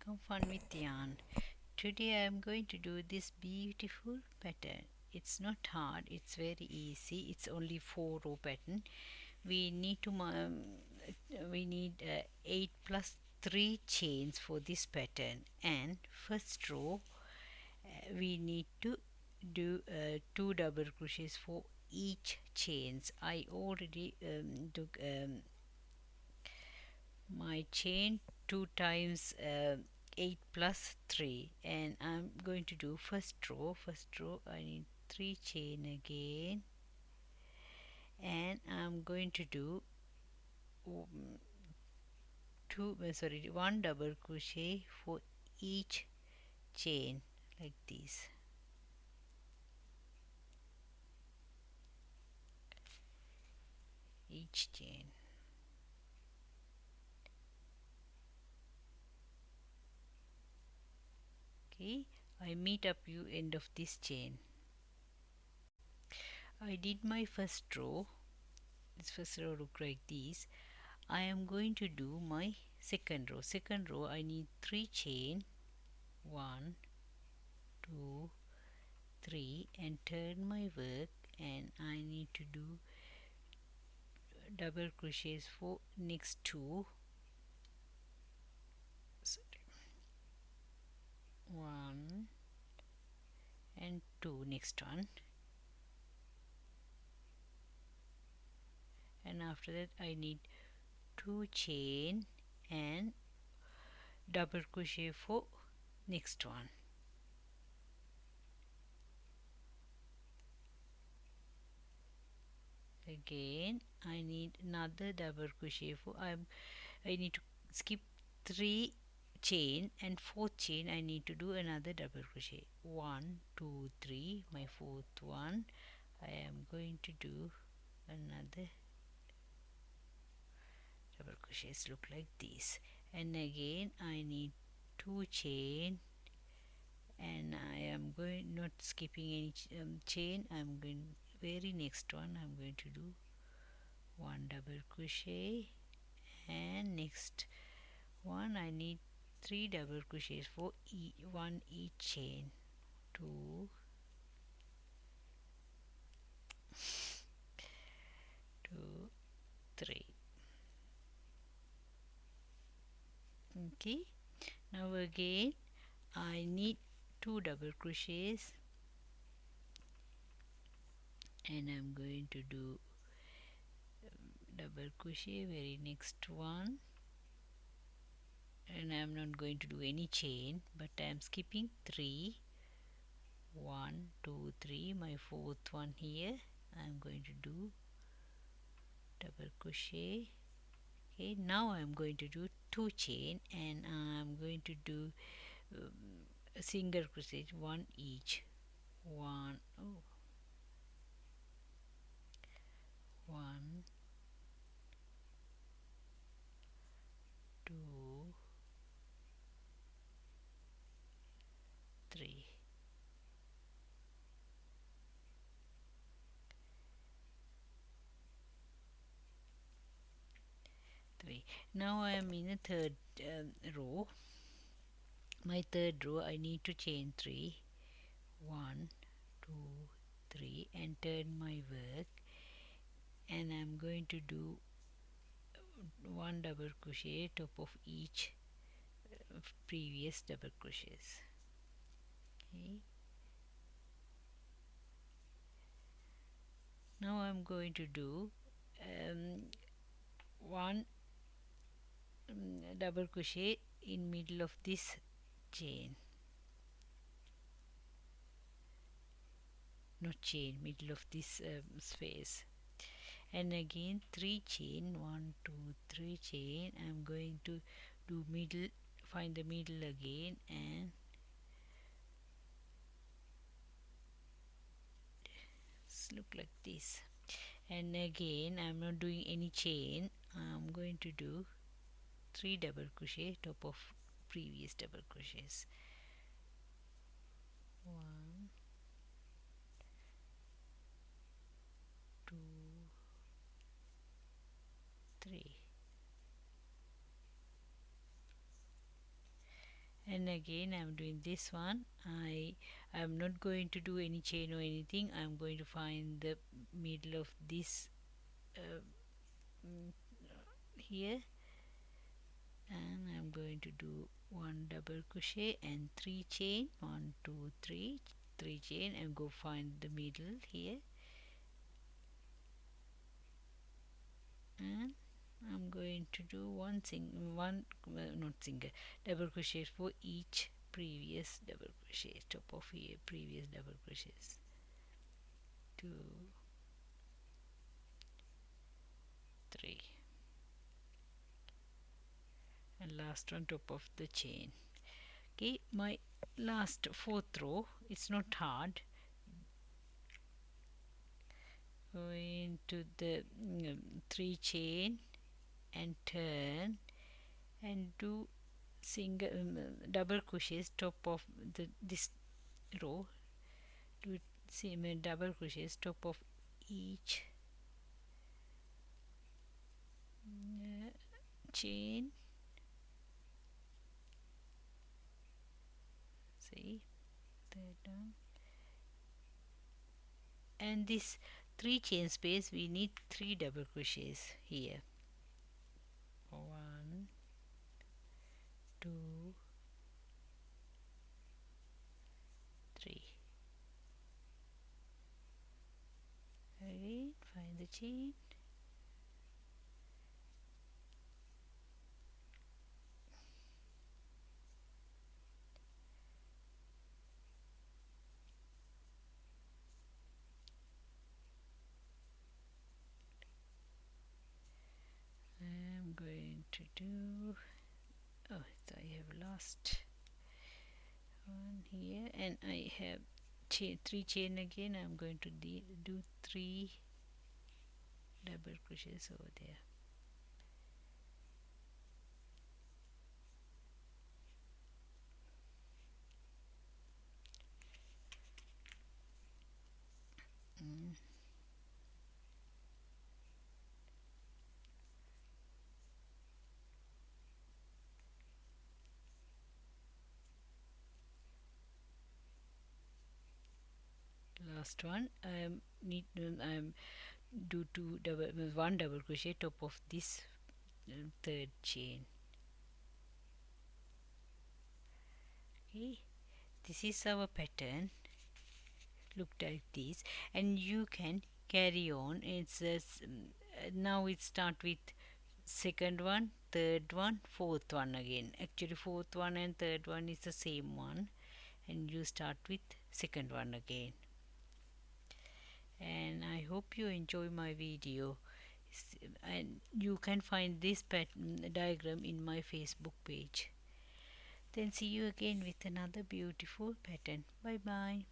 Welcome Fun with Yarn. Today I am going to do this beautiful pattern. It's not hard, it's very easy. It's only 4 row pattern. We need to we need 8 plus 3 chains for this pattern, and first row we need to do 2 double crochets for each chains. I already took my chain 2 times 8 plus 3, and I'm going to do first row I need 3 chain again, and I'm going to do one double crochet for each chain like this. Each chain. Okay, I meet up you end of this chain. I did my first row. This first row look like this. I am going to do my second row. I need 3 chain, 1 2 3, and turn my work, and I need to do double crochets for next 2. Sorry. 1 and 2, next one, and after that I need 2 chain and double crochet for next one. Again I need another double crochet for I need to skip 3 chain, and 4th chain I need to do another double crochet. 1 2 3, my 4th one. I am going to do another double crochets look like this, and again I need 2 chain, and I am going not skipping any chain. I'm going very next one I'm going to do 1 double crochet, and next one I need 3 double crochets for one each chain. 2 2 3. Okay, now again I need 2 double crochets, and I'm going to do double crochet very next one, and I'm not going to do any chain, but I'm skipping 3. 1 2 3, my 4th one here. I'm going to do double crochet. Okay, now I'm going to do 2 chain, and I'm going to do a single crochet, 1 each. 1 1 2 3. 3. Now I am in a third row. My third row I need to chain 3. 1 2 3, and turn my work, and I'm going to do 1 double crochet top of each previous double crochets. Okay, now I'm going to do one double crochet in middle of this chain, not chain, middle of this space, and again 3 chain, 1 2 3 chain. I'm going to do middle, find the middle again, and look like this, and again I'm not doing any chain. I'm going to do 3 double crochet top of previous double crochets. 1 2 3, And again I'm doing this one. I'm not going to do any chain or anything. I'm going to find the middle of this uh, mm, here, and I'm going to do one double crochet and three chain, one two three, three chain, and go find the middle here, and I'm going to do not single, double crochet for each previous double crochet, top of here previous double crochets, two, three, and last one top of the chain. Okay, my last fourth row, it's not hard. Go into the three chain and turn and do single double crochets top of this row. Do same double crochets top of each chain. See, third one, and this three chain space we need three double crochets here. One, two, three. Again, find the chain. I'm going to do, oh, so I have lost one here, and I have three chain again. I'm going to do three double crochets over there. Mm. Last one, I'm do one double crochet top of this third chain. Okay, this is our pattern, look like this, and you can carry on. It's now it start with second one, third one, fourth one again. Actually fourth one and third one is the same one, and you start with second one again. And I hope you enjoy my video. And you can find this diagram in my Facebook page. Then see you again with another beautiful pattern. Bye bye.